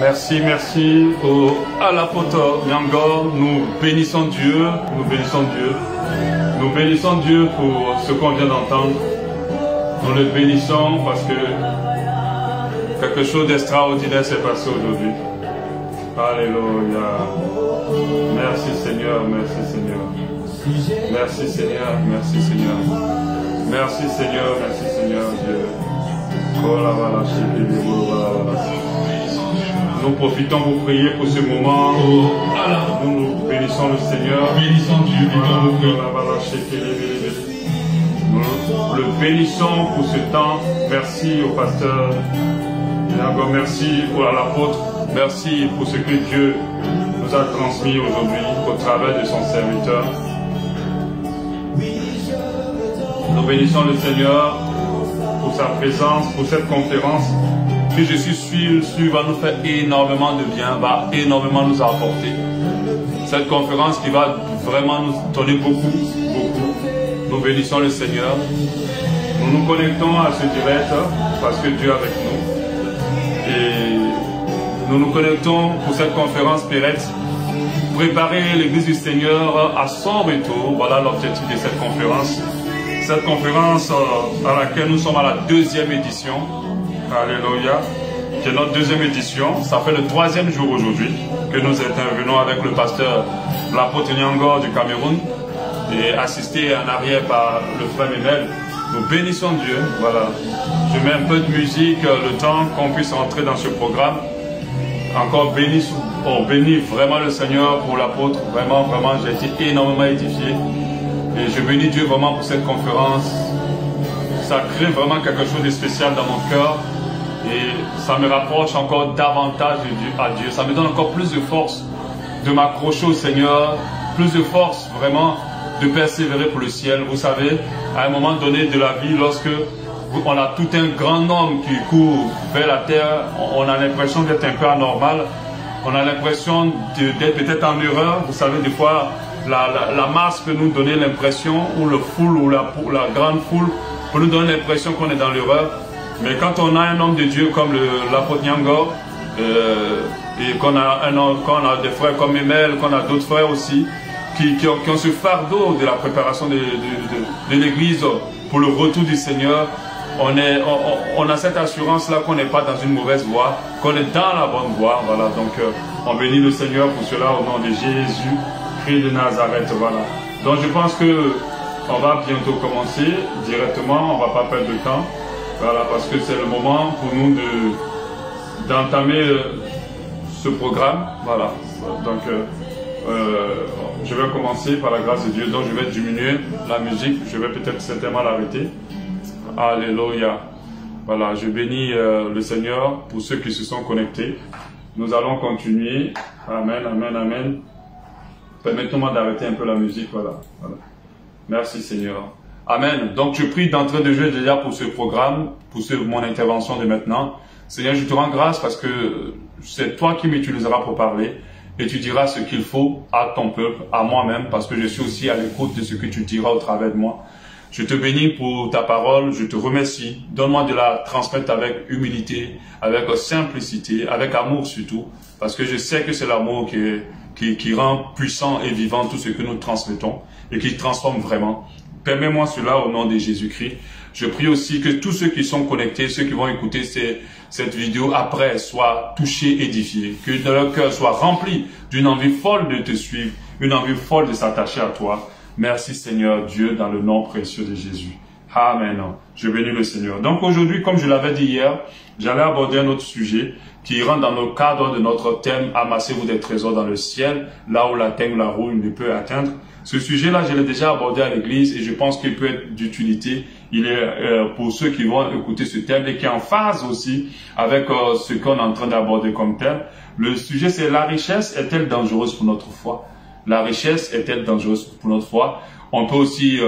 Merci à l'apôtre Nyangor. Nous bénissons Dieu, nous bénissons Dieu. Nous bénissons Dieu pour ce qu'on vient d'entendre. Nous le bénissons parce que quelque chose d'extraordinaire s'est passé aujourd'hui. Alléluia. Merci Seigneur, merci Seigneur. Merci Seigneur, merci Seigneur. Merci Seigneur, merci Seigneur Dieu. Nous profitons pour prier pour ce moment. Nous bénissons le Seigneur. Bénissons Dieu. Nous le bénissons pour ce temps. Merci au pasteur. Merci à l'apôtre. Merci pour ce que Dieu nous a transmis aujourd'hui au travers de son serviteur. Nous bénissons le Seigneur pour sa présence, pour cette conférence que je suis sûr va nous faire énormément de bien, va énormément nous apporter. Cette conférence qui va vraiment nous donner beaucoup. Nous bénissons le Seigneur. Nous nous connectons à ce direct parce que Dieu est avec nous. Et nous nous connectons pour cette conférence Pérette. Préparer l'Église du Seigneur à son retour. Voilà l'objectif de cette conférence. Cette conférence à laquelle nous sommes à la 2e édition. Alléluia. C'est notre 2e édition. Ça fait le 3e jour aujourd'hui que nous intervenons avec le pasteur, l'apôtre Nyangor du Cameroun, et assisté en arrière par le frère Mémel. Nous bénissons Dieu. Voilà. Je mets un peu de musique, le temps qu'on puisse entrer dans ce programme. Encore béni vraiment le Seigneur pour l'apôtre. Vraiment, j'ai été énormément édifié. Et je bénis Dieu vraiment pour cette conférence. Ça crée vraiment quelque chose de spécial dans mon cœur. Et ça me rapproche encore davantage à Dieu. Ça me donne encore plus de force de m'accrocher au Seigneur. Plus de force vraiment de persévérer pour le ciel. Vous savez, à un moment donné de la vie, lorsque on a tout un grand homme qui court vers la terre, on a l'impression d'être un peu anormal. On a l'impression d'être peut-être en erreur. Vous savez, des fois, la masse peut nous donner l'impression, ou le foule, ou la grande foule, peut nous donner l'impression qu'on est dans l'erreur. Mais quand on a un homme de Dieu comme l'apôtre Nyangor, et qu'on a des frères comme Emel, qu'on a d'autres frères aussi, qui ont ce fardeau de la préparation de l'Église pour le retour du Seigneur, on a cette assurance-là qu'on n'est pas dans une mauvaise voie, qu'on est dans la bonne voie. Voilà, donc on bénit le Seigneur pour cela au nom de Jésus. Christ de Nazareth, voilà. Donc je pense que on va bientôt commencer directement, on va pas perdre de temps, voilà, parce que c'est le moment pour nous d'entamer ce programme, voilà. Donc je vais commencer par la grâce de Dieu, donc je vais diminuer la musique, je vais peut-être certainement l'arrêter. Alléluia. Voilà, je bénis le Seigneur pour ceux qui se sont connectés. Nous allons continuer. Amen, amen, amen. Permettez-moi d'arrêter un peu la musique, voilà. Merci Seigneur. Amen. Donc je prie d'entrer de jeu déjà pour ce programme, pour mon intervention de maintenant. Seigneur, je te rends grâce parce que c'est toi qui m'utiliseras pour parler et tu diras ce qu'il faut à ton peuple, à moi-même, parce que je suis aussi à l'écoute de ce que tu diras au travers de moi. Je te bénis pour ta parole, je te remercie. Donne-moi de la transmettre avec humilité, avec simplicité, avec amour surtout, parce que je sais que c'est l'amour qui rend puissant et vivant tout ce que nous transmettons et qui transforme vraiment. Permets-moi cela au nom de Jésus-Christ. Je prie aussi que tous ceux qui sont connectés, ceux qui vont écouter cette vidéo après, soient touchés, édifiés, que leur cœur soit rempli d'une envie folle de te suivre, une envie folle de s'attacher à toi. Merci Seigneur Dieu, dans le nom précieux de Jésus. Amen. Je bénis le Seigneur. Donc aujourd'hui, comme je l'avais dit hier, j'allais aborder un autre sujet qui rentre dans le cadre de notre thème « Amassez-vous des trésors dans le ciel », là où la teigne, la rouille ne peut atteindre. Ce sujet-là, je l'ai déjà abordé à l'église et je pense qu'il peut être d'utilité. Il est pour ceux qui vont écouter ce thème et qui est en phase aussi avec ce qu'on est en train d'aborder comme thème. Le sujet, c'est « La richesse est-elle dangereuse pour notre foi ?» La richesse est-elle dangereuse pour notre foi? On peut aussi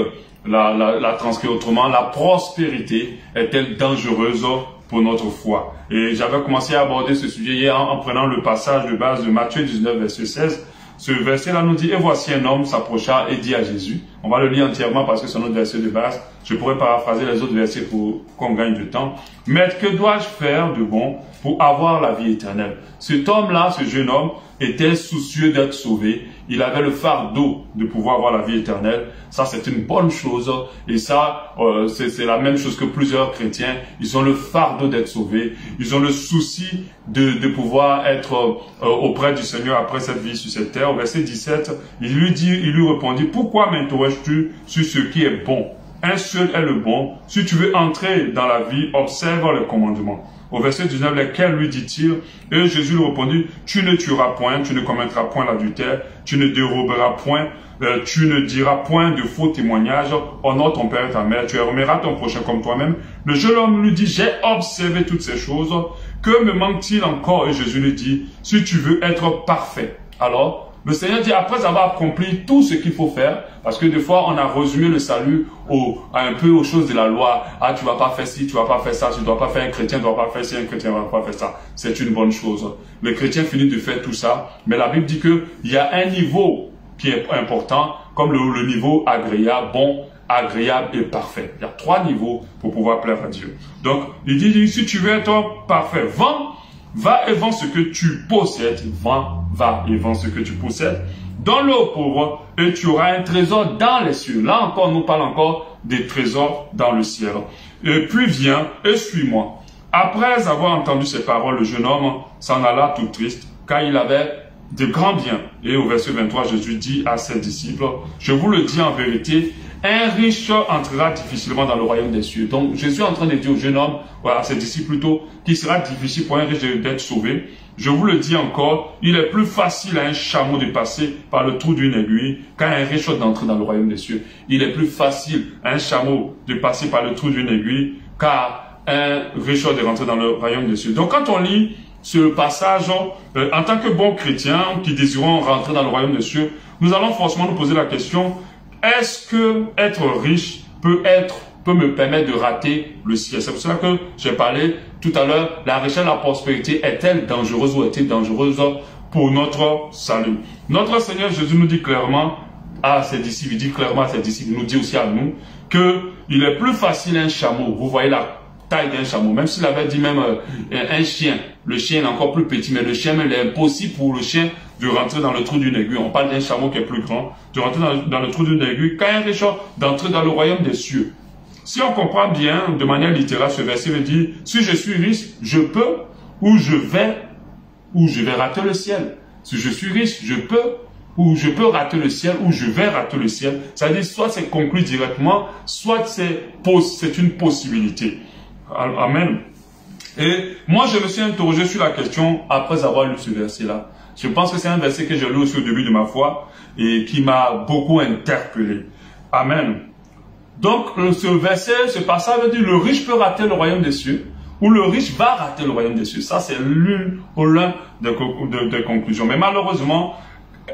la transcrire autrement. La prospérité est-elle dangereuse pour notre foi? Et j'avais commencé à aborder ce sujet hier en prenant le passage de base de Matthieu 19, verset 16. Ce verset-là nous dit « Et voici un homme s'approcha et dit à Jésus » On va le lire entièrement parce que c'est notre verset de base. Je pourrais paraphraser les autres versets pour qu'on gagne du temps. Maître, que dois-je faire de bon pour avoir la vie éternelle? Cet homme-là, ce jeune homme, était soucieux d'être sauvé. Il avait le fardeau de pouvoir avoir la vie éternelle. Ça, c'est une bonne chose. Et ça, c'est la même chose que plusieurs chrétiens. Ils ont le fardeau d'être sauvés. Ils ont le souci de pouvoir être auprès du Seigneur après cette vie sur cette terre. Au verset 17, il lui répondit, pourquoi m'interroges-tu sur ce qui est bon? Un seul est le bon. Si tu veux entrer dans la vie, observe les commandements. Au verset 19, lesquels lui dit-il? Et Jésus lui répondit, tu ne tueras point, tu ne commettras point l'adultère, tu ne déroberas point, tu ne diras point de faux témoignages, honore ton père et ta mère, tu aimeras ton prochain comme toi-même. Le jeune homme lui dit, j'ai observé toutes ces choses, que me manque-t-il encore? Et Jésus lui dit, si tu veux être parfait. Alors, le Seigneur dit, après avoir accompli tout ce qu'il faut faire, parce que des fois, on a résumé le salut un peu aux choses de la loi. Ah, tu vas pas faire ci, tu vas pas faire ça, tu dois pas faire un chrétien, tu dois pas faire ci, un chrétien ne va pas faire ça. C'est une bonne chose. Le chrétien finit de faire tout ça, mais la Bible dit qu'il y a un niveau qui est important, comme le niveau agréable, bon, agréable et parfait. Il y a 3 niveaux pour pouvoir plaire à Dieu. Donc, il dit, si tu veux être parfait, va et vends ce que tu possèdes, va et vends ce que tu possèdes, donne-le aux pauvres et tu auras un trésor dans les cieux. Là encore, on nous parle encore des trésors dans le ciel. Et puis viens et suis-moi. Après avoir entendu ces paroles, le jeune homme s'en alla tout triste, car il avait de grands biens. Et au verset 23, Jésus dit à ses disciples, je vous le dis en vérité, un riche entrera difficilement dans le royaume des cieux. Donc Jésus est en train de dire au jeune homme, à ses disciples plutôt, qu'il sera difficile pour un riche d'être sauvé. Je vous le dis encore, il est plus facile à un chameau de passer par le trou d'une aiguille qu'à un riche d'entrer dans le royaume des cieux. Il est plus facile à un chameau de passer par le trou d'une aiguille qu'à un riche de rentrer dans le royaume des cieux. Donc quand on lit ce passage, en tant que bons chrétiens qui désirons rentrer dans le royaume des cieux, nous allons forcément nous poser la question, est-ce que être riche peut me permettre de rater le ciel? C'est pour cela que j'ai parlé tout à l'heure, la richesse et la prospérité est-elle dangereuse ou est-elle dangereuse pour notre salut? Notre Seigneur Jésus nous dit clairement à ses disciples, il dit clairement à ses disciples, il nous dit aussi à nous, qu'il est plus facile un chameau, vous voyez la taille d'un chameau, même s'il avait dit même un chien, le chien est encore plus petit, mais le chien, il est impossible pour le chien de rentrer dans le trou d'une aiguille. On parle d'un chameau qui est plus grand, de rentrer dans le trou d'une aiguille, qu'un riche d'entrer dans le royaume des cieux. Si on comprend bien, de manière littérale, ce verset veut dire, si je suis riche, je peux, ou je vais rater le ciel. Si je suis riche, je peux rater le ciel, ou je vais rater le ciel. C'est-à-dire, soit c'est conclu directement, soit c'est une possibilité. Amen. Et moi, je me suis interrogé sur la question après avoir lu ce verset-là. Je pense que c'est un verset que j'ai lu aussi au début de ma foi et qui m'a beaucoup interpellé. Amen. Donc, ce verset, ce passage veut dire le riche peut rater le royaume des cieux ou le riche va rater le royaume des cieux. Ça, c'est l'un des conclusions. Mais malheureusement,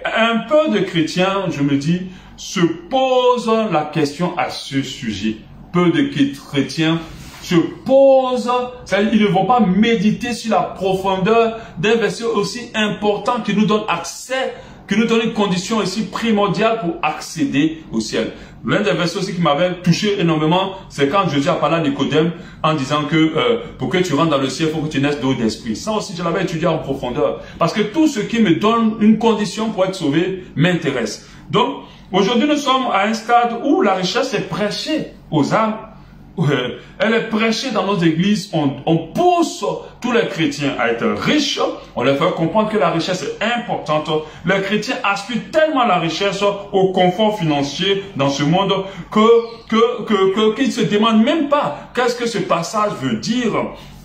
un peu de chrétiens, je me dis, se posent la question à ce sujet. Peu de chrétiens se posent, c'est-à-dire ils ne vont pas méditer sur la profondeur d'un verset aussi important qui nous donne accès, qui nous donne une condition aussi primordiale pour accéder au ciel. L'un des versets aussi qui m'avait touché énormément, c'est quand Jésus a parlé à Nicodème en disant que pour que tu rentres dans le ciel, il faut que tu naisses d'eau et d'esprit. Ça aussi, je l'avais étudié en profondeur. Parce que tout ce qui me donne une condition pour être sauvé m'intéresse. Donc, aujourd'hui, nous sommes à un stade où la richesse est prêchée aux âmes. Elle est prêchée dans nos églises, on pousse tous les chrétiens à être riches, on leur fait comprendre que la richesse est importante. Les chrétiens aspirent tellement à la richesse, au confort financier dans ce monde, qu'ils ne se demandent même pas qu'est-ce que ce passage veut dire.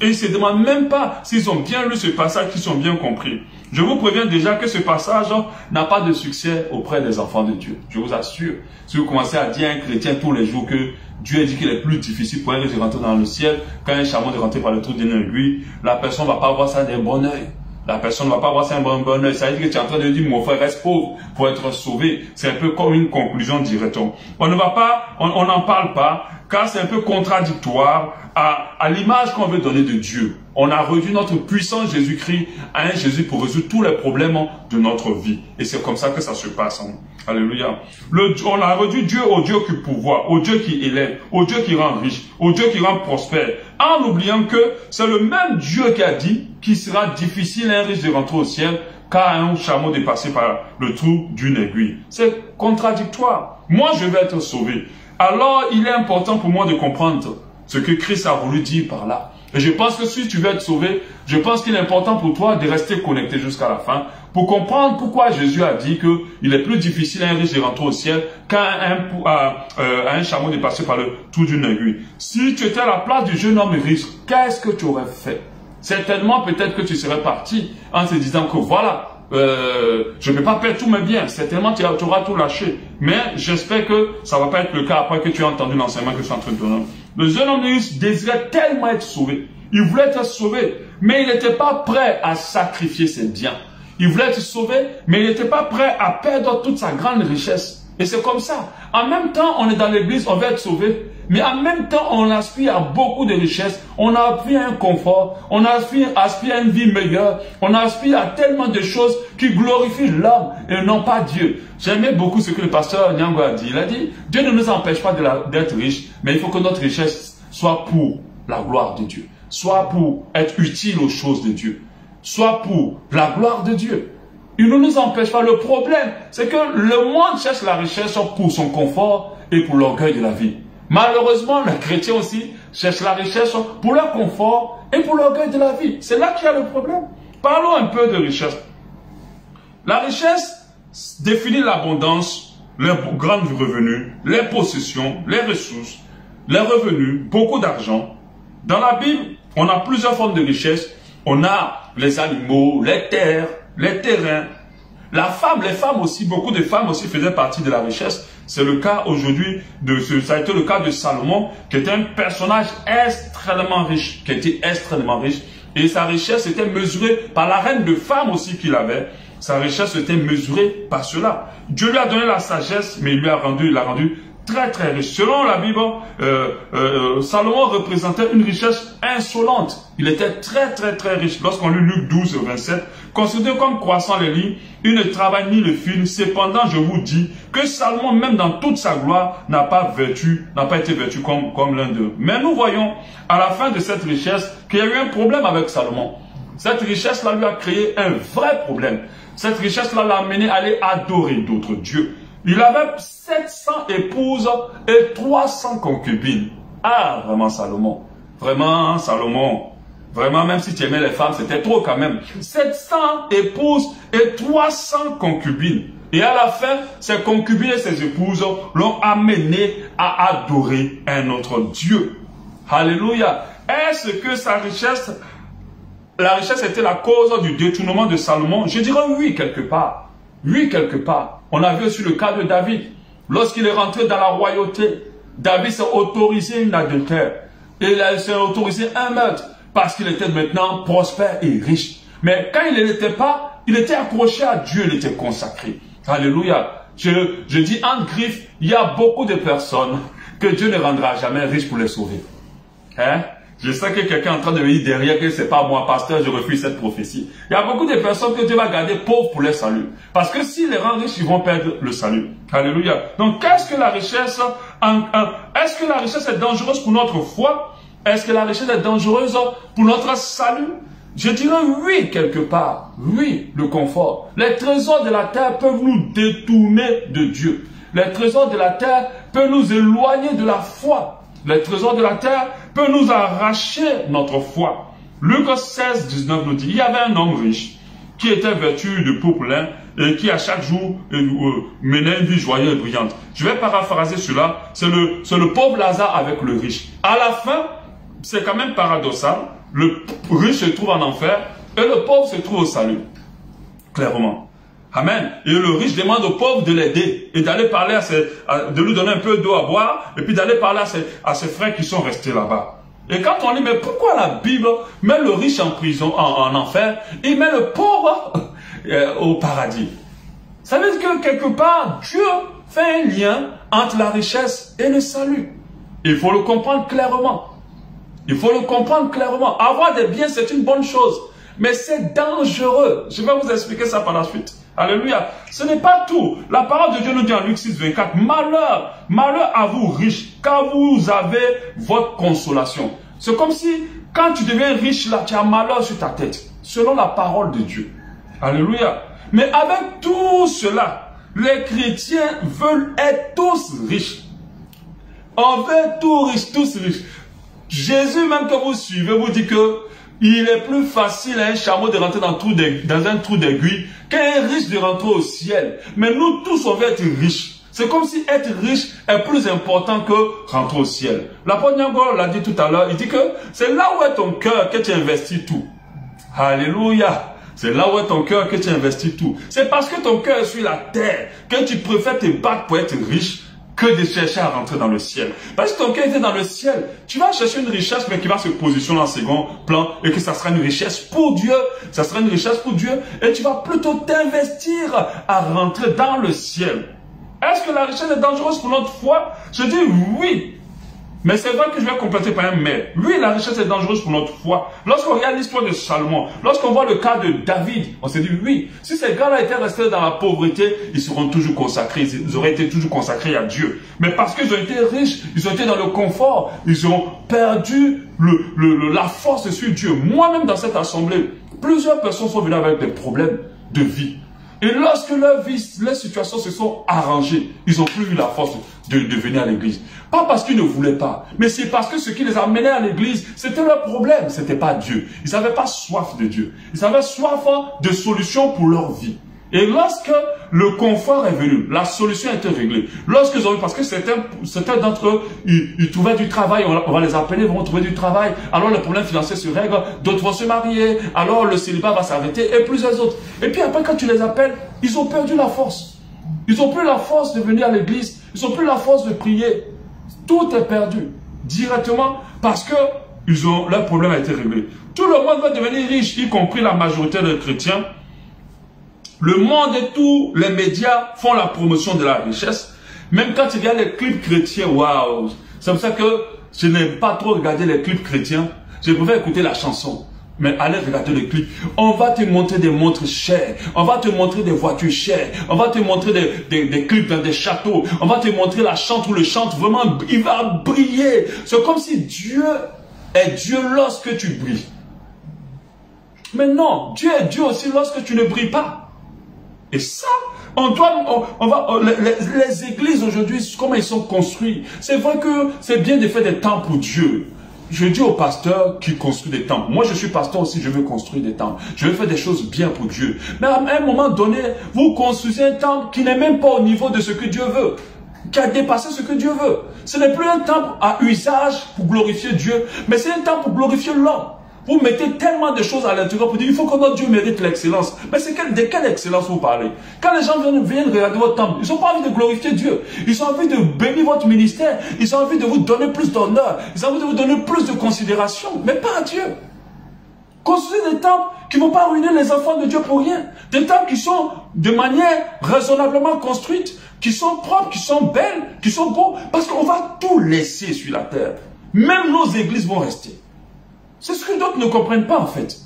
Et ils ne se demandent même pas s'ils ont bien lu ce passage, qu'ils ont bien compris. Je vous préviens déjà que ce passage n'a pas de succès auprès des enfants de Dieu. Je vous assure. Si vous commencez à dire à un chrétien tous les jours que Dieu a dit qu'il est plus difficile pour un riche de rentrer dans le ciel qu'un chameau de rentrer par le trou d'une aiguille, la personne ne va pas voir ça d'un bon œil. La personne ne va pas voir ça d'un bon œil. Ça veut dire que tu es en train de dire, mon frère reste pauvre pour être sauvé. C'est un peu comme une conclusion, dirait-on. On n'en parle pas. car c'est un peu contradictoire à l'image qu'on veut donner de Dieu. On a réduit notre puissant Jésus-Christ à un Jésus pour résoudre tous les problèmes de notre vie. Et c'est comme ça que ça se passe. Hein. Alléluia. On a réduit Dieu au Dieu qui pourvoit, au Dieu qui élève, au Dieu qui rend riche, au Dieu qui rend prospère, en oubliant que c'est le même Dieu qui a dit qu'il sera difficile à un riche de rentrer au ciel qu'à un chameau de passer par le trou d'une aiguille. C'est contradictoire. Moi, je vais être sauvé. Alors, il est important pour moi de comprendre ce que Christ a voulu dire par là. Et je pense que si tu veux être sauvé, je pense qu'il est important pour toi de rester connecté jusqu'à la fin pour comprendre pourquoi Jésus a dit qu'il est plus difficile à un riche de rentrer au ciel qu'à un chameau de passer par le trou d'une aiguille. Si tu étais à la place du jeune homme riche, qu'est-ce que tu aurais fait? Certainement, peut-être que tu serais parti en te disant que voilà, je ne vais pas perdre tous mes biens. Certainement, tu auras tout lâché. Mais j'espère que ça ne va pas être le cas après que tu as entendu l'enseignement que je suis en train de donner. Le jeune homme riche désirait tellement être sauvé. Il voulait être sauvé, mais il n'était pas prêt à sacrifier ses biens. Il voulait être sauvé, mais il n'était pas prêt à perdre toute sa grande richesse. Et c'est comme ça. En même temps, on est dans l'église, on veut être sauvé. Mais en même temps, on aspire à beaucoup de richesses. On aspire à un confort. On aspire à une vie meilleure. On aspire à tellement de choses qui glorifient l'homme et non pas Dieu. J'aimais beaucoup ce que le pasteur Nyango a dit. Il a dit, Dieu ne nous empêche pas d'être riches, mais il faut que notre richesse soit pour la gloire de Dieu. Soit pour être utile aux choses de Dieu. Soit pour la gloire de Dieu. Il ne nous empêche pas. Le problème, c'est que le monde cherche la richesse pour son confort et pour l'orgueil de la vie. Malheureusement, les chrétiens aussi cherchent la richesse pour leur confort et pour l'orgueil de la vie. C'est là qu'il y a le problème. Parlons un peu de richesse. La richesse définit l'abondance, les grands revenus, les possessions, les ressources, les revenus, beaucoup d'argent. Dans la Bible, on a plusieurs formes de richesse. On a les animaux, les terres, les terrains. La femme, les femmes aussi, beaucoup de femmes aussi faisaient partie de la richesse. C'est le cas aujourd'hui, ça a été le cas de Salomon, qui était un personnage extrêmement riche, et sa richesse était mesurée par la reine de femmes aussi qu'il avait. Sa richesse était mesurée par cela. Dieu lui a donné la sagesse, mais il l'a rendu très très riche. Selon la Bible, Salomon représentait une richesse insolente. Il était très très très riche. Lorsqu'on lit Luc 12, 27, considéré comme croissant les lignes, il ne travaille ni le fil. Cependant, je vous dis que Salomon, même dans toute sa gloire, n'a pas été vêtu comme l'un d'eux. Mais nous voyons, à la fin de cette richesse, qu'il y a eu un problème avec Salomon. Cette richesse-là lui a créé un vrai problème. Cette richesse-là l'a amené à aller adorer d'autres dieux. Il avait 700 épouses et 300 concubines. Ah, vraiment Salomon. Vraiment Salomon. Vraiment, même si tu aimais les femmes, c'était trop quand même. 700 épouses et 300 concubines. Et à la fin, ces concubines et ces épouses l'ont amené à adorer un autre Dieu. Alléluia. Est-ce que la richesse était la cause du détournement de Salomon? Je dirais oui, quelque part. Oui, quelque part. On a vu aussi le cas de David. Lorsqu'il est rentré dans la royauté, David s'est autorisé une adultère. Et il s'est autorisé un meurtre. Parce qu'il était maintenant prospère et riche. Mais quand il ne l'était pas, il était accroché à Dieu, il était consacré. Alléluia. Je dis en griffe, il y a beaucoup de personnes que Dieu ne rendra jamais riches pour les sauver. Hein? Je sais que quelqu'un est en train de me dire derrière que c'est pas moi, pasteur, je refuse cette prophétie. Il y a beaucoup de personnes que Dieu va garder pauvres pour les salut. Parce que s'ils les rendent riches, ils vont perdre le salut. Alléluia. Donc, qu'est-ce que la richesse? Est-ce que la richesse est dangereuse pour notre foi? Est-ce que la richesse est dangereuse pour notre salut? Je dirais oui, quelque part. Oui, le confort. Les trésors de la terre peuvent nous détourner de Dieu. Les trésors de la terre peuvent nous éloigner de la foi. Les trésors de la terre peuvent nous arracher notre foi. Luc 16, 19 nous dit, il y avait un homme riche qui était vêtu de pourpre lin et qui à chaque jour menait une vie joyeuse et brillante. Je vais paraphraser cela. C'est le pauvre Lazare avec le riche. À la fin, c'est quand même paradoxal. Le riche se trouve en enfer et le pauvre se trouve au salut. Clairement. Amen. Et le riche demande au pauvre de l'aider et d'aller parler de lui donner un peu d'eau à boire et puis d'aller parler à ses frères qui sont restés là-bas. Et quand on dit, mais pourquoi la Bible met le riche en prison, en enfer, et met le pauvre au paradis? Ça veut dire que quelque part, Dieu fait un lien entre la richesse et le salut. Il faut le comprendre clairement. Il faut le comprendre clairement. Avoir des biens, c'est une bonne chose. Mais c'est dangereux. Je vais vous expliquer ça par la suite. Alléluia. Ce n'est pas tout. La parole de Dieu nous dit en Luc 6, 24, malheur, malheur à vous riches, car vous avez votre consolation. C'est comme si, quand tu deviens riche, là, tu as malheur sur ta tête. Selon la parole de Dieu. Alléluia. Mais avec tout cela, les chrétiens veulent être tous riches. On veut tous riches. Jésus, même que vous suivez, vous dit que il est plus facile à un chameau de rentrer dans un trou d'aiguille qu'à un riche de rentrer au ciel. Mais nous tous, on veut être riches. C'est comme si être riche est plus important que rentrer au ciel. L'apôtre Nyangor l'a dit tout à l'heure, il dit que c'est là où est ton cœur que tu investis tout. Alléluia. C'est là où est ton cœur que tu investis tout. C'est parce que ton cœur est sur la terre que tu préfères te battre pour être riche que de chercher à rentrer dans le ciel. Parce que ton cœur était dans le ciel, tu vas chercher une richesse mais qui va se positionner en second plan et que ça sera une richesse pour Dieu. Ça sera une richesse pour Dieu et tu vas plutôt t'investir à rentrer dans le ciel. Est-ce que la richesse est dangereuse pour notre foi? Je dis oui. Mais c'est vrai que je vais compléter par un mais. Oui, la richesse est dangereuse pour notre foi. Lorsqu'on regarde l'histoire de Salomon, lorsqu'on voit le cas de David, on s'est dit oui, si ces gars-là étaient restés dans la pauvreté, ils seront toujours consacrés, ils auraient été toujours consacrés à Dieu. Mais parce qu'ils ont été riches, ils ont été dans le confort, ils ont perdu la force sur Dieu. Moi-même dans cette assemblée, plusieurs personnes sont venues avec des problèmes de vie. Et lorsque leur vie, leurs situations se sont arrangées, ils n'ont plus eu la force de venir à l'église. Pas parce qu'ils ne voulaient pas, mais c'est parce que ce qui les amenait à l'église, c'était leur problème, c'était pas Dieu. Ils n'avaient pas soif de Dieu. Ils avaient soif de solutions pour leur vie. Et lorsque le confort est venu, la solution a été réglée. Lorsqu'ils ont eu, parce que certains d'entre eux, ils trouvaient du travail, on va les appeler, ils vont trouver du travail, alors les problèmes financiers se règlent, d'autres vont se marier, alors le célibat va s'arrêter, et plusieurs autres. Et puis après, quand tu les appelles, ils ont perdu la force. Ils n'ont plus la force de venir à l'église, ils n'ont plus la force de prier. Tout est perdu, directement, parce que leur problème a été réglé. Tout le monde va devenir riche, y compris la majorité des chrétiens. Le monde et tous les médias font la promotion de la richesse. Même quand il y a les clips chrétiens, waouh! C'est pour ça que je n'aime pas trop regarder les clips chrétiens. Je préfère écouter la chanson. Mais allez regarder les clips. On va te montrer des montres chères. On va te montrer des voitures chères. On va te montrer des clips dans des châteaux. On va te montrer la chante où le chante vraiment, il va briller. C'est comme si Dieu est Dieu lorsque tu brilles. Mais non, Dieu est Dieu aussi lorsque tu ne brilles pas. Et ça, les églises aujourd'hui, comment ils sont construits. C'est vrai que c'est bien de faire des temples pour Dieu. Je dis aux pasteurs qui construisent des temples. Moi, je suis pasteur aussi, je veux construire des temples. Je veux faire des choses bien pour Dieu. Mais à un moment donné, vous construisez un temple qui n'est même pas au niveau de ce que Dieu veut. Qui a dépassé ce que Dieu veut. Ce n'est plus un temple à usage pour glorifier Dieu, mais c'est un temple pour glorifier l'homme. Vous mettez tellement de choses à l'intérieur pour dire il faut que notre Dieu mérite l'excellence. Mais c'est de quelle excellence vous parlez? Quand les gens viennent regarder votre temple, ils n'ont pas envie de glorifier Dieu. Ils ont envie de bénir votre ministère. Ils ont envie de vous donner plus d'honneur. Ils ont envie de vous donner plus de considération. Mais pas à Dieu. Construisez des temples qui ne vont pas ruiner les enfants de Dieu pour rien. Des temples qui sont de manière raisonnablement construite, qui sont propres, qui sont belles, qui sont beaux. Parce qu'on va tout laisser sur la terre. Même nos églises vont rester. C'est ce que d'autres ne comprennent pas en fait.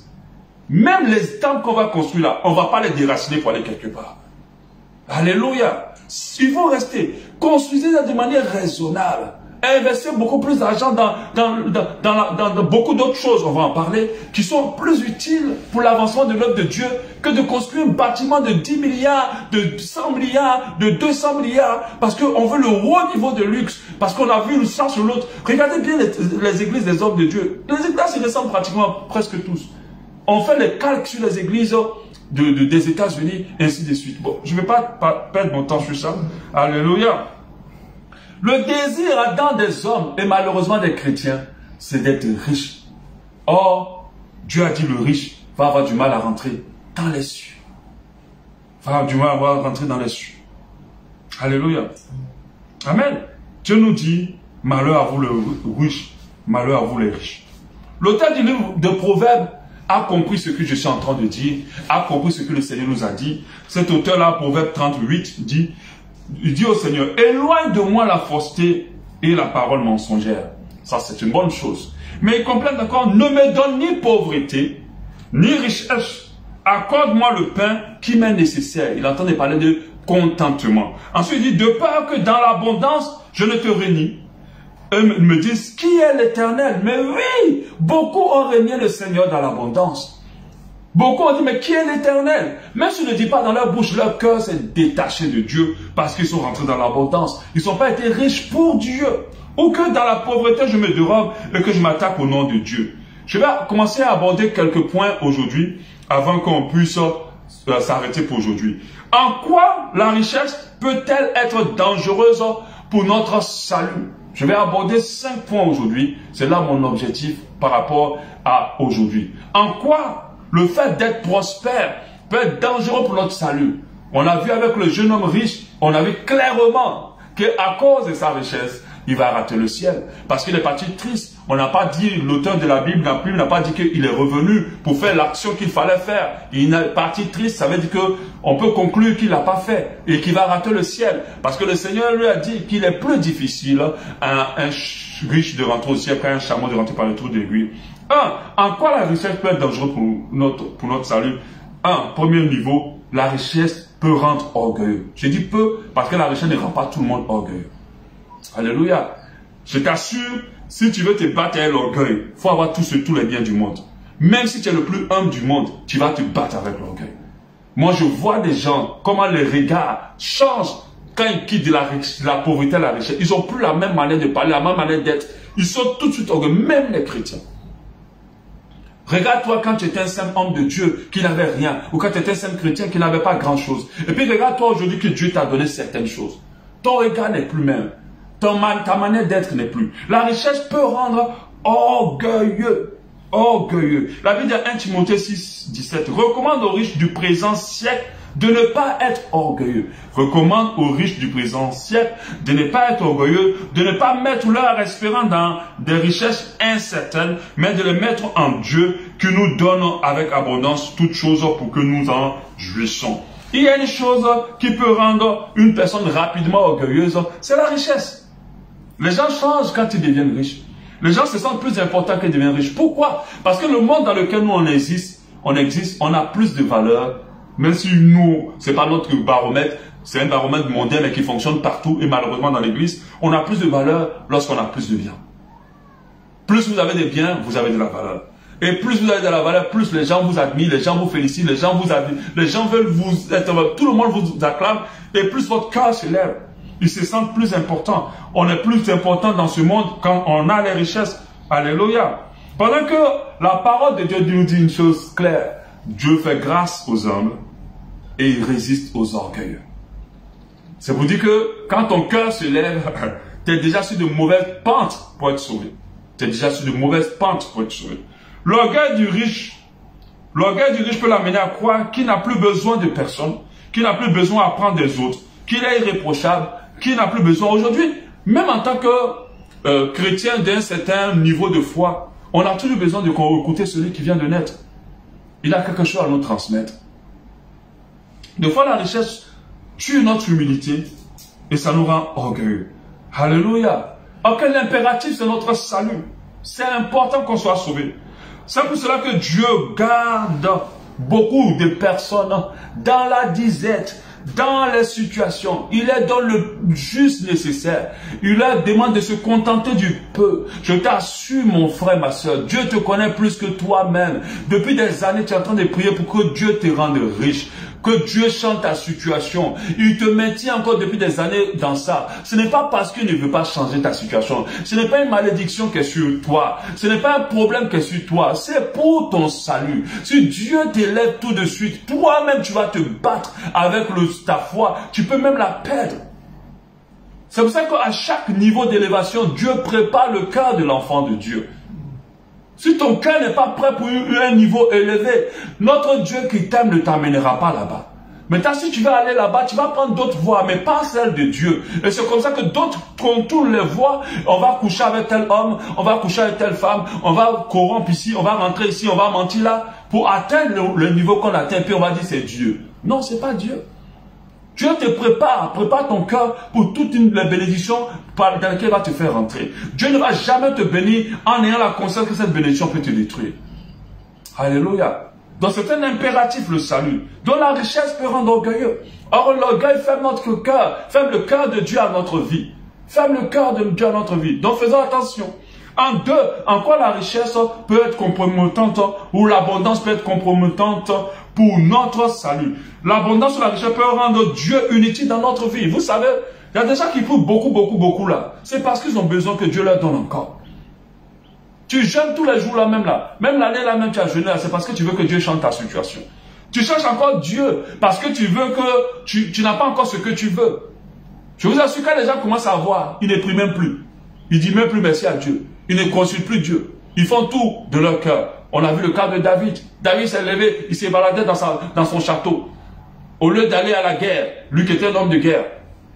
Même les temples qu'on va construire là, on ne va pas les déraciner pour aller quelque part. Alléluia. Ils vont rester. Construisez-les de manière raisonnable. Investissez beaucoup plus d'argent dans beaucoup d'autres choses, on va en parler, qui sont plus utiles pour l'avancement de l'œuvre de Dieu que de construire un bâtiment de 10 milliards, de 100 milliards, de 200 milliards, parce qu'on veut le haut niveau de luxe, parce qu'on a vu une sens sur l'autre. Regardez bien les églises des hommes de Dieu. Les églises se ressemblent pratiquement presque tous. On fait les calques sur les églises des États-Unis, et ainsi de suite. Bon, je ne vais pas perdre mon temps sur ça. Alléluia. Le désir ardent des hommes, et malheureusement des chrétiens, c'est d'être riche. Or, Dieu a dit le riche va avoir du mal à rentrer dans les cieux. Va avoir du mal à rentrer dans les cieux. Alléluia. Amen. Dieu nous dit, malheur à vous les riches, malheur à vous les riches. L'auteur du livre de Proverbes a compris ce que je suis en train de dire, a compris ce que le Seigneur nous a dit. Cet auteur-là, Proverbe 38, il dit au Seigneur, éloigne de moi la fausseté et la parole mensongère. Ça, c'est une bonne chose. Mais il complète encore, ne me donne ni pauvreté, ni richesse. Accorde-moi le pain qui m'est nécessaire. Il entendait parler de contentement. Ensuite, il dit, de peur que dans l'abondance, je ne te renie. Eux me disent, qui est l'Éternel? Mais oui, beaucoup ont régné le Seigneur dans l'abondance. Beaucoup ont dit, mais qui est l'Éternel? Même s'ils ne disent pas dans leur bouche, leur cœur s'est détaché de Dieu parce qu'ils sont rentrés dans l'abondance. Ils n'ont pas été riches pour Dieu. Ou que dans la pauvreté, je me dérobe et que je m'attaque au nom de Dieu. Je vais commencer à aborder quelques points aujourd'hui avant qu'on puisse s'arrêter pour aujourd'hui. En quoi la richesse peut-elle être dangereuse pour notre salut? Je vais aborder 5 points aujourd'hui. C'est là mon objectif par rapport à aujourd'hui. En quoi le fait d'être prospère peut être dangereux pour notre salut? On a vu avec le jeune homme riche, on a vu clairement qu'à cause de sa richesse, il va rater le ciel. Parce qu'il est parti triste. On n'a pas dit, l'auteur de la Bible n'a pas dit qu'il est revenu pour faire l'action qu'il fallait faire. Il est parti triste, ça veut dire qu'on peut conclure qu'il n'a pas fait et qu'il va rater le ciel. Parce que le Seigneur lui a dit qu'il est plus difficile à un riche de rentrer au ciel qu'à un chameau de rentrer par le trou d'aiguille. En quoi la richesse peut être dangereuse pour notre salut? Premier niveau, la richesse peut rendre orgueilleux. Je dis peu parce que la richesse ne rend pas tout le monde orgueilleux. Alléluia. Je t'assure, si tu veux te battre avec l'orgueil, il faut avoir tous les biens du monde. Même si tu es le plus humble du monde, tu vas te battre avec l'orgueil. Moi, je vois des gens, comment les regards changent quand ils quittent de la pauvreté à la richesse. Ils n'ont plus la même manière de parler, la même manière d'être. Ils sont tout de suite orgueilleux, même les chrétiens. Regarde-toi quand tu étais un simple homme de Dieu qui n'avait rien, ou quand tu étais un simple chrétien qui n'avait pas grand-chose. Et puis regarde-toi aujourd'hui que Dieu t'a donné certaines choses. Ton regard n'est plus même. Ta manière d'être n'est plus. La richesse peut rendre orgueilleux. Orgueilleux. La Bible de 1 Timothée 6, 17 recommande aux riches du présent siècle de ne pas être orgueilleux. Recommande aux riches du présent siècle de ne pas être orgueilleux, de ne pas mettre leur espérance dans des richesses incertaines, mais de les mettre en Dieu qui nous donne avec abondance toutes choses pour que nous en jouissons. Il y a une chose qui peut rendre une personne rapidement orgueilleuse, c'est la richesse. Les gens changent quand ils deviennent riches. Les gens se sentent plus importants qu'ils deviennent riches. Pourquoi? Parce que le monde dans lequel nous on existe, on a plus de valeur. Même si nous, c'est pas notre baromètre, c'est un baromètre mondial mais qui fonctionne partout et malheureusement dans l'église, on a plus de valeur lorsqu'on a plus de biens. Plus vous avez des biens, vous avez de la valeur. Et plus vous avez de la valeur, plus les gens vous admirent, les gens vous félicitent, les gens vous admirent, les gens veulent vous être, tout le monde vous acclame et plus votre cœur se lève. Ils se sentent plus importants. On est plus important dans ce monde quand on a les richesses. Alléluia. Pendant que la parole de Dieu nous dit une chose claire. Dieu fait grâce aux humbles et il résiste aux orgueilleux. C'est pour dire que quand ton cœur se lève, tu es déjà sur de mauvaises pentes pour être sauvé. Tu es déjà sur de mauvaises pentes pour être sauvé. L'orgueil du riche peut l'amener à croire qu'il n'a plus besoin de personne, qu'il n'a plus besoin à prendre des autres, qu'il est irréprochable, qu'il n'a plus besoin. Aujourd'hui, même en tant que chrétien d'un certain niveau de foi, on a toujours besoin d'écouter celui qui vient de naître. Il a quelque chose à nous transmettre. Des fois, la richesse tue notre humilité et ça nous rend orgueilleux. Alléluia. Ok, l'impératif, c'est notre salut. C'est important qu'on soit sauvé. C'est pour cela que Dieu garde beaucoup de personnes dans la disette, dans les situations. Il leur donne le juste nécessaire. Il leur demande de se contenter du peu. Je t'assure, mon frère, ma soeur, Dieu te connaît plus que toi-même. Depuis des années, tu es en train de prier pour que Dieu te rende riche. Que Dieu change ta situation. Il te maintient encore depuis des années dans ça. Ce n'est pas parce qu'il ne veut pas changer ta situation. Ce n'est pas une malédiction qui est sur toi. Ce n'est pas un problème qui est sur toi. C'est pour ton salut. Si Dieu t'élève tout de suite, toi-même tu vas te battre avec ta foi. Tu peux même la perdre. C'est pour ça qu'à chaque niveau d'élévation, Dieu prépare le cœur de l'enfant de Dieu. Si ton cœur n'est pas prêt pour un niveau élevé, notre Dieu qui t'aime ne t'amènera pas là-bas. Maintenant, si tu veux aller là-bas, tu vas prendre d'autres voies, mais pas celles de Dieu. Et c'est comme ça que d'autres contournent les voies. On va coucher avec tel homme, on va coucher avec telle femme, on va corrompre ici, on va rentrer ici, on va mentir là, pour atteindre le niveau qu'on atteint, puis on va dire c'est Dieu. Non, c'est pas Dieu. Dieu te prépare ton cœur pour toute la bénédiction dans laquelle il va te faire rentrer. Dieu ne va jamais te bénir en ayant la conscience que cette bénédiction peut te détruire. Alléluia. Donc c'est un impératif le salut. Donc la richesse peut rendre orgueilleux. Or l'orgueil ferme notre cœur, ferme le cœur de Dieu à notre vie. Ferme le cœur de Dieu à notre vie. Donc faisons attention. En deux, en quoi la richesse peut être compromettante ou l'abondance peut être compromettante pour notre salut. L'abondance ou la richesse peut rendre Dieu inutile dans notre vie. Vous savez, il y a des gens qui prient beaucoup là. C'est parce qu'ils ont besoin que Dieu leur donne encore. Tu jeûnes tous les jours là même là. Même l'année là même tu as jeûné là. C'est parce que tu veux que Dieu change ta situation. Tu cherches encore Dieu parce que tu veux que tu n'as pas encore ce que tu veux. Je vous assure, quand les gens commencent à voir, ils ne prient même plus. Ils ne disent même plus merci à Dieu. Ils ne consultent plus Dieu. Ils font tout de leur cœur. On a vu le cas de David. David s'est levé, il s'est baladé dans son château. Au lieu d'aller à la guerre, lui qui était un homme de guerre,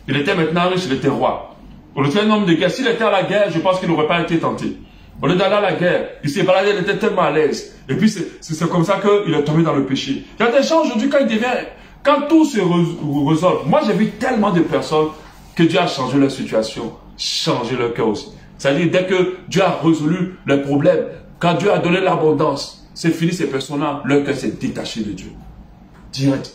il était maintenant riche, il était roi. Au lieu d'être un homme de guerre, s'il était à la guerre, je pense qu'il n'aurait pas été tenté. Au lieu d'aller à la guerre, il s'est baladé, il était tellement à l'aise. Et puis c'est comme ça qu'il est tombé dans le péché. Il y a des gens aujourd'hui, quand tout se résolve, moi j'ai vu tellement de personnes que Dieu a changé leur situation, changé leur cœur aussi. C'est-à-dire, dès que Dieu a résolu les problèmes, quand Dieu a donné l'abondance, c'est fini, ces personnes-là, leur cœur s'est détaché de Dieu. Direct.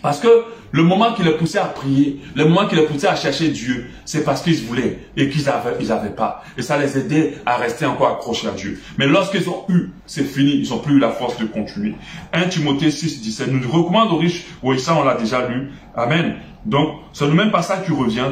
Parce que le moment qui les poussait à prier, le moment qui les poussait à chercher Dieu, c'est parce qu'ils voulaient et qu'ils n'avaient pas. Et ça les aidait à rester encore accrochés à Dieu. Mais lorsqu'ils ont eu, c'est fini, ils n'ont plus eu la force de continuer. 1 Timothée 6, 17 nous recommande aux riches, oui ça on l'a déjà lu, amen. Donc c'est le même passage qui revient.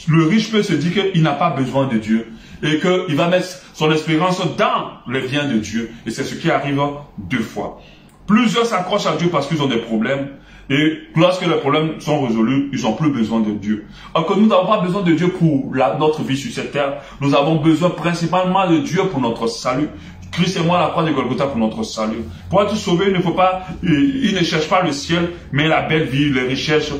Le riche peut se dire qu'il n'a pas besoin de Dieu et qu'il va mettre son espérance dans le bien de Dieu. Et c'est ce qui arrive deux fois. Plusieurs s'accrochent à Dieu parce qu'ils ont des problèmes. Et lorsque les problèmes sont résolus, ils n'ont plus besoin de Dieu. Alors que nous n'avons pas besoin de Dieu pour notre vie sur cette terre. Nous avons besoin principalement de Dieu pour notre salut. Christ est mort à la croix de Golgotha pour notre salut. Pour être sauvé, il ne faut pas, il ne cherche pas le ciel, mais la belle vie, les richesses.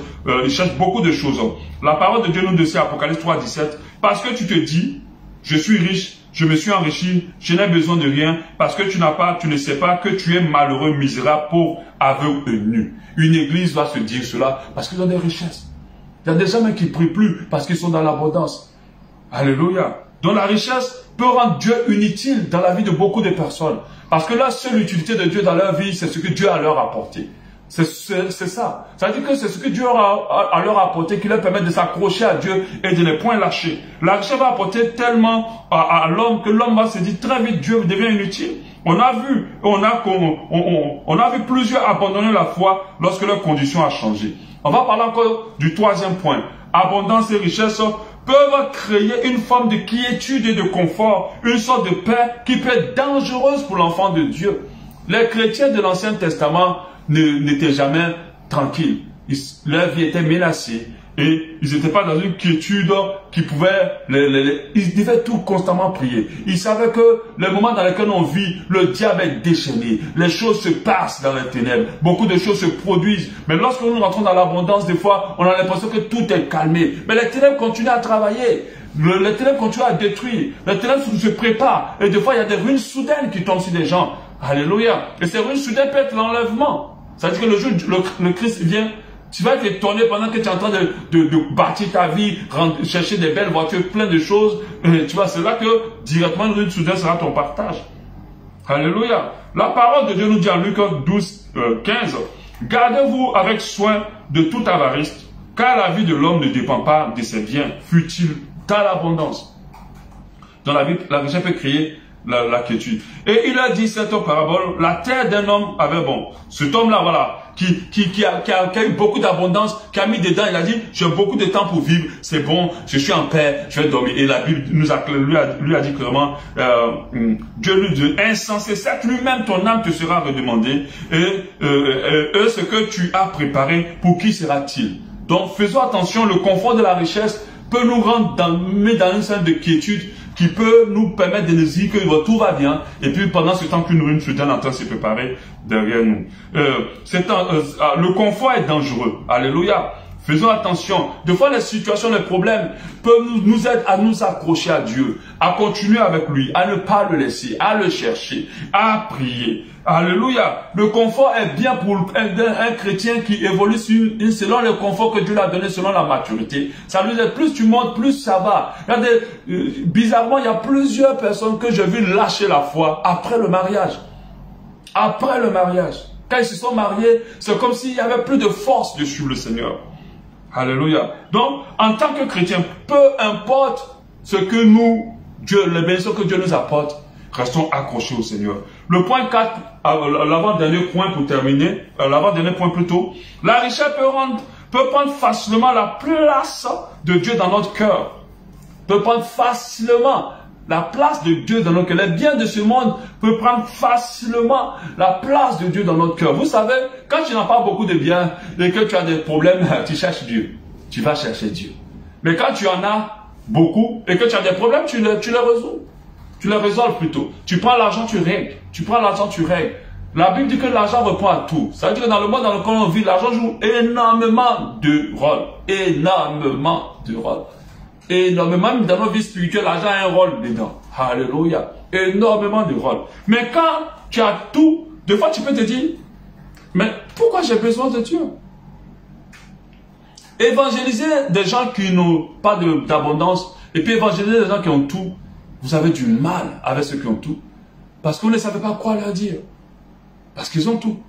Il cherche beaucoup de choses. La parole de Dieu nous dit, Apocalypse 3, 17, parce que tu te dis, je suis riche, je me suis enrichi, je n'ai besoin de rien, parce que tu ne sais pas que tu es malheureux, misérable, pauvre, aveugle et nu. Une église va se dire cela parce qu'ils ont des richesses. Il y a des gens qui ne prient plus parce qu'ils sont dans l'abondance. Alléluia. Donc la richesse peut rendre Dieu inutile dans la vie de beaucoup de personnes. Parce que la seule utilité de Dieu dans leur vie, c'est ce que Dieu a leur apporté. C'est ça. Ça veut dire que c'est ce que Dieu a leur apporté qui leur permet de s'accrocher à Dieu et de ne point lâcher. La richesse va apporter tellement à l'homme que l'homme va se dire très vite Dieu devient inutile. On a vu plusieurs abandonner la foi lorsque leur condition a changé. On va parler encore du troisième point. Abondance et richesse peuvent créer une forme de quiétude et de confort, une sorte de paix qui peut être dangereuse pour l'enfant de Dieu. Les chrétiens de l'Ancien Testament n'étaient jamais tranquilles. Leur vie était menacée et ils n'étaient pas dans une quiétude qui pouvait... ils devaient tout constamment prier. Ils savaient que le moment dans lequel on vit, le diable est déchaîné. Les choses se passent dans les ténèbres. Beaucoup de choses se produisent. Mais lorsque nous rentrons dans l'abondance, des fois, on a l'impression que tout est calmé. Mais les ténèbres continuent à travailler. Les ténèbres continuent à détruire. Les ténèbres se préparent. Et des fois, il y a des ruines soudaines qui tombent sur des gens. Alléluia. Et ces ruines soudaines peuvent être l'enlèvement. C'est-à-dire que le jour où le Christ vient, tu vas être étonné pendant que tu es en train de bâtir ta vie, chercher des belles voitures, plein de choses. Tu vois, c'est là que directement une rune soudaine sera ton partage. Alléluia. La parole de Dieu nous dit en Luc 12, 15, gardez-vous avec soin de toute avarice, car la vie de l'homme ne dépend pas de ses biens, fut-il dans l'abondance. Dans la vie, la richesse peut créer la quiétude. Et il a dit cette parabole, la terre d'un homme avait cet homme-là, voilà, qui a eu beaucoup d'abondance, qui a mis dedans, il a dit, j'ai beaucoup de temps pour vivre, c'est bon, je suis en paix, je vais dormir. Et la Bible lui a dit clairement, Dieu lui dit, insensé, certes lui-même ton âme te sera redemandée, et ce que tu as préparé, pour qui sera-t-il? Donc faisons attention, le confort de la richesse peut nous rendre dans une scène de quiétude, qui peut nous permettre de nous dire que tout va bien, et puis pendant ce temps qu'une rune soudaine est en train de se préparer derrière nous. Le confort est dangereux. Alléluia. Faisons attention. Des fois, les situations, les problèmes peuvent nous aider à nous accrocher à Dieu, à continuer avec lui, à ne pas le laisser, à le chercher, à prier. Alléluia. Le confort est bien pour un chrétien qui évolue selon le confort que Dieu lui a donné, selon la maturité. Ça lui dit, plus tu montes, plus ça va. Regardez, bizarrement, il y a plusieurs personnes que j'ai vu lâcher la foi après le mariage. Après le mariage. Quand ils se sont mariés, c'est comme s'il n'y avait plus de force de suivre le Seigneur. Alléluia. Donc, en tant que chrétien, peu importe ce que les bénédictions que Dieu nous apporte, restons accrochés au Seigneur. Le point 4, l'avant-dernier point pour terminer, l'avant-dernier point plutôt, la richesse peut prendre facilement la place de Dieu dans notre cœur. Peut prendre facilement la place de Dieu dans notre cœur. Les biens de ce monde peuvent prendre facilement la place de Dieu dans notre cœur. Vous savez, quand tu n'as pas beaucoup de biens et que tu as des problèmes, tu cherches Dieu. Tu vas chercher Dieu. Mais quand tu en as beaucoup et que tu as des problèmes, tu les résous. Tu les résolves plutôt. Tu prends l'argent, tu règles. Tu prends l'argent, tu règles. La Bible dit que l'argent répond à tout. Ça veut dire que dans le monde dans lequel on vit, l'argent joue énormément de rôle. Énormément de rôle. Énormément, même dans nos vies spirituelles, l'argent a un rôle dedans. Alléluia. Énormément de rôle. Mais quand tu as tout, des fois tu peux te dire, mais pourquoi j'ai besoin de Dieu? Évangéliser des gens qui n'ont pas d'abondance, et puis évangéliser des gens qui ont tout, vous avez du mal avec ceux qui ont tout. Parce que vous ne savez pas quoi leur dire. Parce qu'ils ont tout.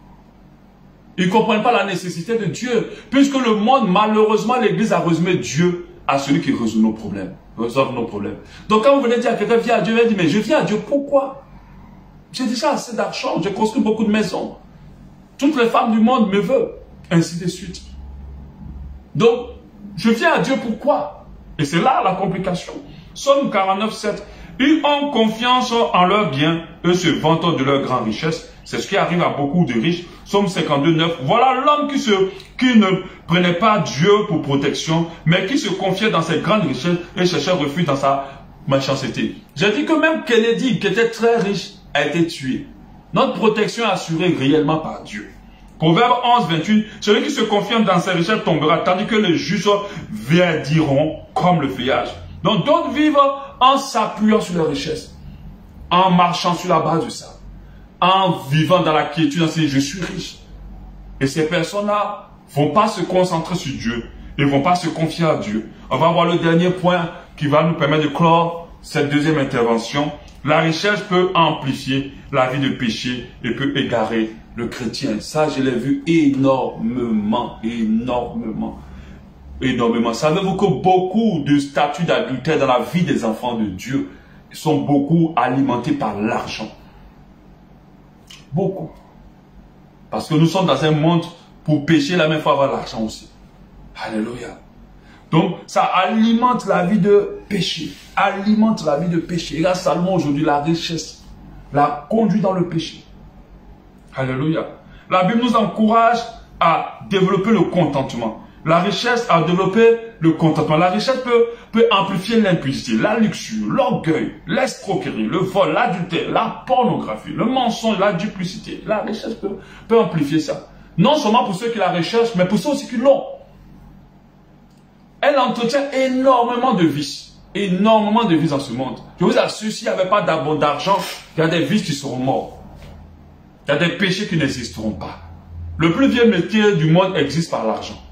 Ils ne comprennent pas la nécessité de Dieu. Puisque le monde, malheureusement, l'Église a résumé Dieu à celui qui résout nos problèmes. Résolve nos problèmes. Donc quand vous venez dire à quelqu'un, viens à Dieu, il dit, mais je viens à Dieu, pourquoi? J'ai déjà assez d'argent, j'ai construit beaucoup de maisons. Toutes les femmes du monde me veulent. Ainsi de suite. Donc, je viens à Dieu, pourquoi? Et c'est là la complication. Psaume 49, 7. Ils ont confiance en leurs biens, eux se vantent de leur grande richesse. C'est ce qui arrive à beaucoup de riches. Psaume 52, 9. Voilà l'homme qui ne prenait pas Dieu pour protection, mais qui se confiait dans ses grandes richesses et cherchait refuge dans sa méchanceté. J'ai dit que même Kennedy, qui était très riche, a été tué. Notre protection est assurée réellement par Dieu. Proverbe 11, 28. Celui qui se confie dans ses richesses tombera, tandis que les justes verdiront comme le feuillage. Donc d'autres vivent en s'appuyant sur leurs richesses, en marchant sur la base de ça, en vivant dans la quiétude, en disant je suis riche. Et ces personnes-là ne vont pas se concentrer sur Dieu, ils ne vont pas se confier à Dieu. On va voir le dernier point qui va nous permettre de clore cette deuxième intervention. La richesse peut amplifier la vie de péché et peut égarer le chrétien. Ça, je l'ai vu énormément, énormément. Énormément. Savez-vous que beaucoup de statuts d'adultère dans la vie des enfants de Dieu sont beaucoup alimentés par l'argent? Beaucoup. Parce que nous sommes dans un monde pour pécher, la même fois avoir l'argent aussi. Alléluia. Donc, ça alimente la vie de péché. Alimente la vie de péché. Et là, Salomon aujourd'hui, la richesse la conduit dans le péché. Alléluia. La Bible nous encourage à développer le contentement. La richesse a développé le contentement. La richesse peut amplifier l'impudicité, la luxure, l'orgueil, l'escroquerie, le vol, l'adultère, la pornographie, le mensonge, la duplicité. La richesse peut amplifier ça. Non seulement pour ceux qui la recherchent, mais pour ceux aussi qui l'ont. Elle entretient énormément de vices. Énormément de vices dans ce monde. Je vous assure, s'il n'y avait pas d'argent, il y a des vices qui seront morts. Il y a des péchés qui n'existeront pas. Le plus vieux métier du monde existe par l'argent.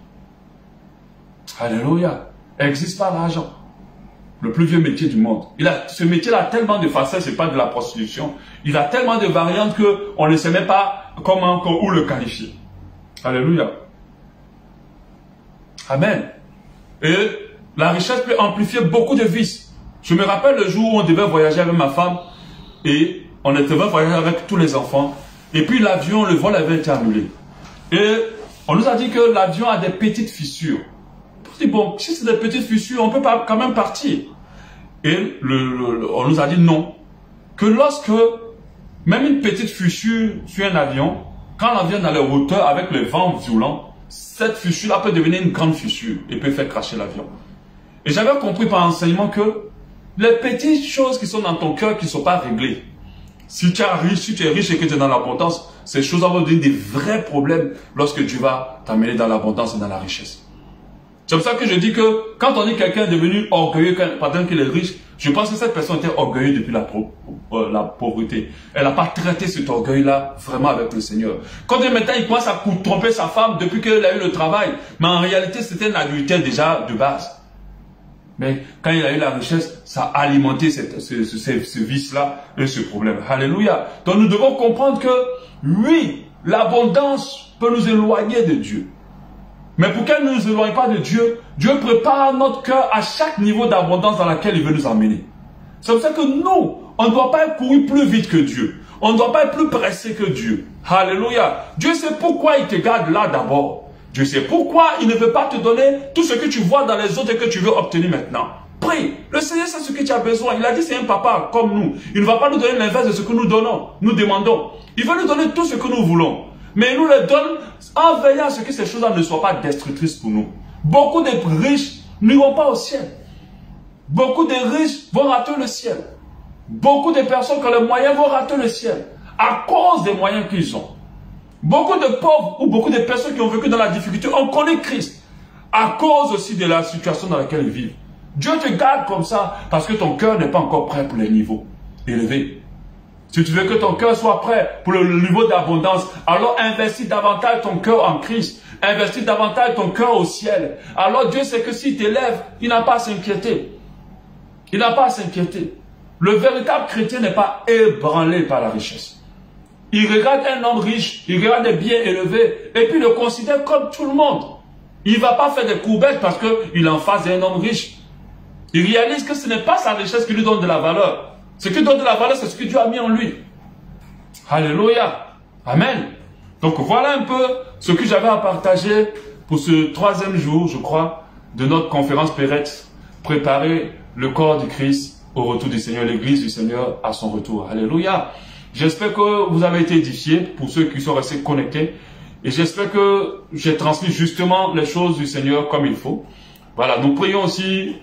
Alléluia. Existe par l'argent. Le plus vieux métier du monde. Ce métier-là a tellement de facettes, ce n'est pas de la prostitution. Il a tellement de variantes qu'on ne sait même pas comment ou le qualifier. Alléluia. Amen. Et la richesse peut amplifier beaucoup de vices. Je me rappelle le jour où on devait voyager avec ma femme et on devait voyager avec tous les enfants. Et puis l'avion, le vol avait été annulé. Et on nous a dit que l'avion a des petites fissures. On dit, bon, si c'est des petites fissures, on peut pas quand même partir. Et on nous a dit non. Que lorsque, même une petite fissure sur un avion, quand l'avion est dans les hauteurs avec le vent violent, cette fissure-là peut devenir une grande fissure et peut faire cracher l'avion. Et j'avais compris par enseignement que les petites choses qui sont dans ton cœur qui ne sont pas réglées, si tu es riche et que tu es dans l'abondance, ces choses vont donner des vrais problèmes lorsque tu vas t'amener dans l'abondance et dans la richesse. C'est pour ça que je dis que quand on dit quelqu'un est devenu orgueilleux pendant qu'il est riche, je pense que cette personne était orgueilleuse depuis la pauvreté. Elle n'a pas traité cet orgueil-là vraiment avec le Seigneur. Quand maintenant il commence à tromper sa femme depuis qu'elle a eu le travail, mais en réalité c'était un adultère déjà de base. Mais quand il a eu la richesse, ça a alimenté ce vice-là et ce problème. Alléluia. Donc nous devons comprendre que oui, l'abondance peut nous éloigner de Dieu. Mais pour qu'elle ne nous éloigne pas de Dieu, Dieu prépare notre cœur à chaque niveau d'abondance dans laquelle il veut nous emmener. C'est pour ça que nous, on ne doit pas courir plus vite que Dieu. On ne doit pas être plus pressé que Dieu. Alléluia. Dieu sait pourquoi il te garde là d'abord. Dieu sait pourquoi il ne veut pas te donner tout ce que tu vois dans les autres et que tu veux obtenir maintenant. Prie. Le Seigneur sait ce que tu as besoin. Il a dit c'est un papa comme nous. Il ne va pas nous donner l'inverse de ce que nous donnons, nous demandons. Il veut nous donner tout ce que nous voulons. Mais il nous le donne en veillant à ce que ces choses-là ne soient pas destructrices pour nous. Beaucoup de riches n'iront pas au ciel. Beaucoup de riches vont rater le ciel. Beaucoup de personnes qui ont les moyens vont rater le ciel à cause des moyens qu'ils ont. Beaucoup de pauvres ou beaucoup de personnes qui ont vécu dans la difficulté ont connu Christ à cause aussi de la situation dans laquelle ils vivent. Dieu te garde comme ça parce que ton cœur n'est pas encore prêt pour les niveaux élevés. Si tu veux que ton cœur soit prêt pour le niveau d'abondance, alors investis davantage ton cœur en Christ. Investis davantage ton cœur au ciel. Alors Dieu sait que s'il t'élève, il n'a pas à s'inquiéter. Il n'a pas à s'inquiéter. Le véritable chrétien n'est pas ébranlé par la richesse. Il regarde un homme riche, il regarde des biens élevés, et puis il le considère comme tout le monde. Il ne va pas faire des courbettes parce qu'il est en face d'un homme riche. Il réalise que ce n'est pas sa richesse qui lui donne de la valeur. Ce qui donne de la valeur, c'est ce que Dieu a mis en lui. Alléluia. Amen. Donc voilà un peu ce que j'avais à partager pour ce 3e jour, je crois, de notre conférence Pérette. Préparer le corps du Christ au retour du Seigneur, l'église du Seigneur à son retour. Alléluia. J'espère que vous avez été édifiés pour ceux qui sont restés connectés. Et j'espère que j'ai transmis justement les choses du Seigneur comme il faut. Voilà, nous prions aussi,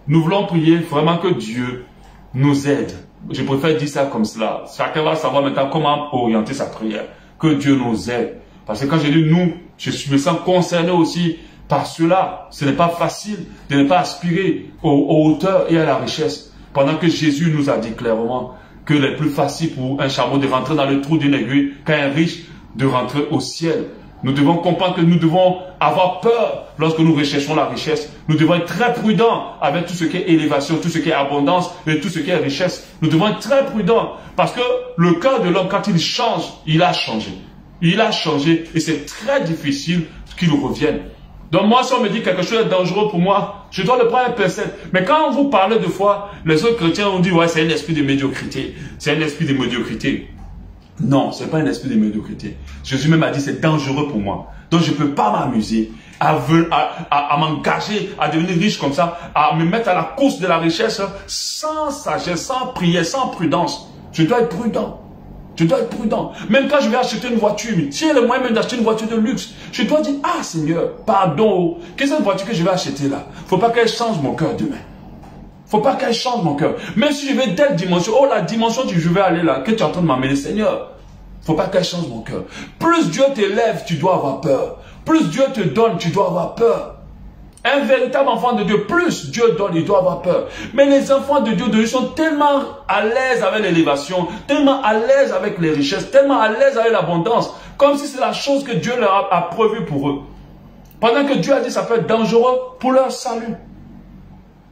nous voulons prier vraiment que Dieu nous aide. Je préfère dire ça comme cela. Chacun va savoir maintenant comment orienter sa prière. Que Dieu nous aide. Parce que quand je dis nous, je me sens concerné aussi par cela. Ce n'est pas facile de ne pas aspirer aux hauteurs et à la richesse. Pendant que Jésus nous a dit clairement que c'est plus facile pour un chameau de rentrer dans le trou d'une aiguille qu'un riche de rentrer au ciel. Nous devons comprendre que nous devons avoir peur lorsque nous recherchons la richesse. Nous devons être très prudents avec tout ce qui est élévation, tout ce qui est abondance et tout ce qui est richesse. Nous devons être très prudents parce que le cœur de l'homme, quand il change, il a changé. Il a changé et c'est très difficile qu'il revienne. Donc moi, si on me dit quelque chose est dangereux pour moi, je dois le prendre un percent. Mais quand vous parlez de foi, les autres chrétiens ont dit, ouais, c'est un esprit de médiocrité. C'est un esprit de médiocrité. Non, ce n'est pas un esprit de médiocrité. Jésus même a dit, c'est dangereux pour moi. Donc je ne peux pas m'amuser à m'engager, à devenir riche comme ça, à me mettre à la course de la richesse sans sagesse, sans prière, sans prudence. Je dois être prudent. Je dois être prudent. Même quand je vais acheter une voiture, si j'ai le moyen même d'acheter une voiture de luxe, je dois dire, ah Seigneur, pardon, qu'est-ce que cette voiture que je vais acheter là? Il ne faut pas qu'elle change mon cœur demain. Il ne faut pas qu'elle change mon cœur. Même si je vais telle dimension, oh la dimension que je vais aller là, que tu es en train de m'amener, Seigneur, il ne faut pas qu'elle change mon cœur. Plus Dieu t'élève, tu dois avoir peur. Plus Dieu te donne, tu dois avoir peur. Un véritable enfant de Dieu, plus Dieu donne, il doit avoir peur. Mais les enfants de Dieu sont tellement à l'aise avec l'élévation, tellement à l'aise avec les richesses, tellement à l'aise avec l'abondance, comme si c'est la chose que Dieu leur a prévue pour eux. Pendant que Dieu a dit que ça peut être dangereux pour leur salut.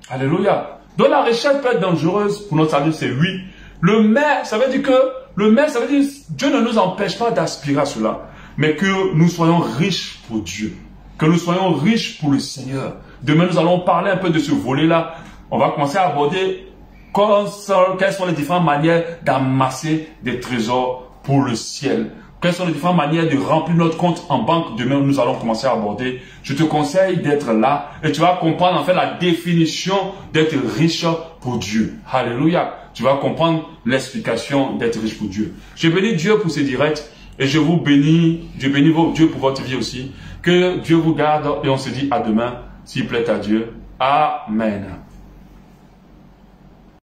Alléluia. Donc la richesse peut être dangereuse pour notre salut, c'est oui. Le mais, ça veut dire que Dieu ne nous empêche pas d'aspirer à cela, mais que nous soyons riches pour Dieu. Que nous soyons riches pour le Seigneur. Demain, nous allons parler un peu de ce volet-là. On va commencer à aborder quelles sont les différentes manières d'amasser des trésors pour le ciel. Quelles sont les différentes manières de remplir notre compte en banque. Demain, nous allons commencer à aborder. Je te conseille d'être là et tu vas comprendre en fait la définition d'être riche pour Dieu. Alléluia. Tu vas comprendre l'explication d'être riche pour Dieu. Je bénis Dieu pour ces directs et je vous bénis. Je bénis Dieu pour votre vie aussi. Que Dieu vous garde et on se dit à demain, s'il plaît à Dieu. Amen.